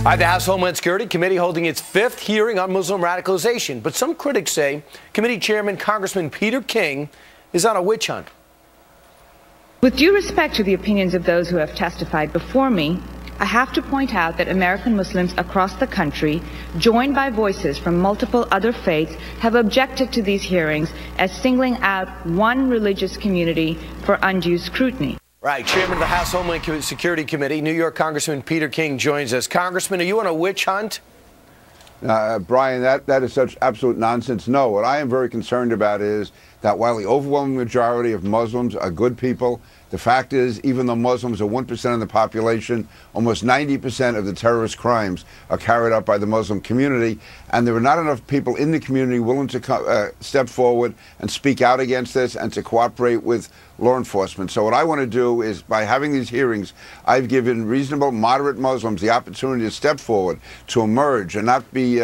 The House Homeland Security Committee holding its fifth hearing on Muslim radicalization. But some critics say Committee Chairman Congressman Peter King is on a witch hunt. With due respect to the opinions of those who have testified before me, I have to point out that American Muslims across the country, joined by voices from multiple other faiths, have objected to these hearings as singling out one religious community for undue scrutiny. Right. Chairman of the House Homeland Security Committee, New York Congressman Peter King joins us. Congressman, are you on a witch hunt? Brian, that is such absolute nonsense. No, what I am very concerned about is that while the overwhelming majority of Muslims are good people, the fact is, even though Muslims are 1% of the population, almost 90% of the terrorist crimes are carried out by the Muslim community, and there are not enough people in the community willing to step forward and speak out against this and to cooperate with law enforcement. So what I want to do is, by having these hearings, I've given reasonable, moderate Muslims the opportunity to step forward, to emerge, and not be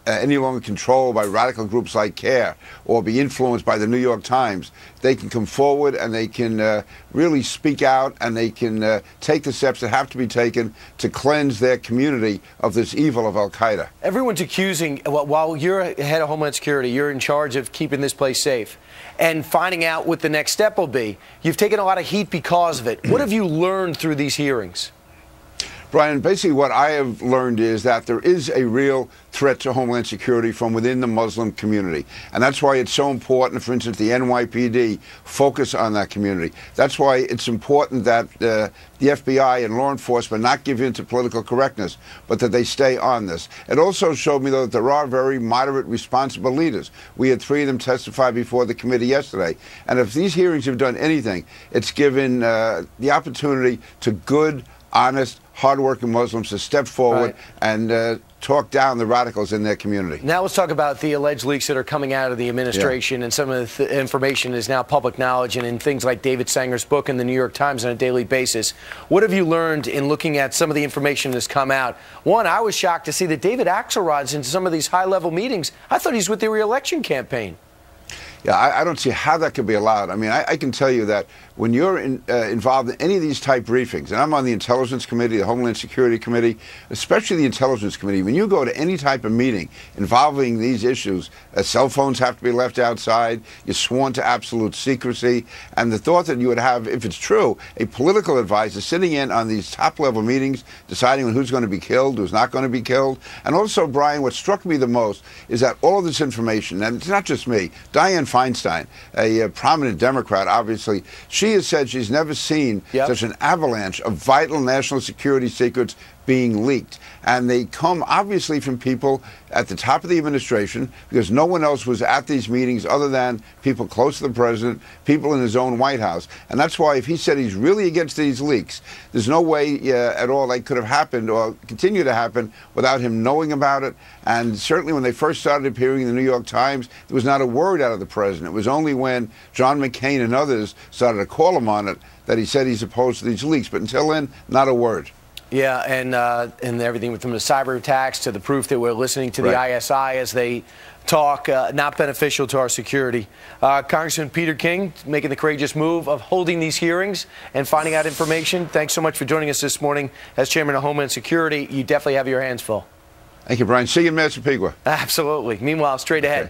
any longer controlled by radical groups like CARE or be influenced by the New York Times. They can come forward and they can really speak out, and they can take the steps that have to be taken to cleanse their community of this evil of al-Qaeda. Everyone's accusing, while you're head of Homeland Security, you're in charge of keeping this place safe and finding out what the next step will be. You've taken a lot of heat because of it. What have you learned through these hearings? Brian, basically what I have learned is that there is a real threat to Homeland Security from within the Muslim community. And that's why it's so important, for instance, the NYPD focus on that community. That's why it's important that the FBI and law enforcement not give in to political correctness, but that they stay on this. It also showed me, though, that there are very moderate, responsible leaders. We had 3 of them testify before the committee yesterday. And if these hearings have done anything, it's given the opportunity to good, honest, hardworking Muslims to step forward and talk down the radicals in their community. Now let's talk about the alleged leaks that are coming out of the administration, and some of the information is now public knowledge, and in things like David Sanger's book in the New York Times on a daily basis. What have you learned in looking at some of the information that's come out? One, I was shocked to see that David Axelrod's in some of these high-level meetings. I thought he's with the re-election campaign. Yeah, I don't see how that could be allowed. I mean, I can tell you that when you're involved in any of these type briefings, and I'm on the Intelligence Committee, the Homeland Security Committee, especially the Intelligence Committee, when you go to any type of meeting involving these issues, cell phones have to be left outside, you're sworn to absolute secrecy, and the thought that you would have, if it's true, a political advisor sitting in on these top-level meetings, deciding who's going to be killed, who's not going to be killed. And also, Brian, what struck me the most is that all of this information, and it's not just me, Dianne Feinstein, a prominent Democrat, obviously, she has said she's never seen such an avalanche of vital national security secrets being leaked. And they come obviously from people at the top of the administration, because no one else was at these meetings other than people close to the president, people in his own White House. And that's why if he said he's really against these leaks, there's no way at all they could have happened or continue to happen without him knowing about it. And certainly when they first started appearing in the New York Times, there was not a word out of the president. It was only when John McCain and others started to call him on it that he said he's opposed to these leaks. But until then, not a word. Yeah, and everything from the cyber attacks to the proof that we're listening to the ISI as they talk, not beneficial to our security. Congressman Peter King making the courageous move of holding these hearings and finding out information. Thanks so much for joining us this morning as Chairman of Homeland Security. You definitely have your hands full. Thank you, Brian. See you in Massapequa. Absolutely. Meanwhile, straight ahead.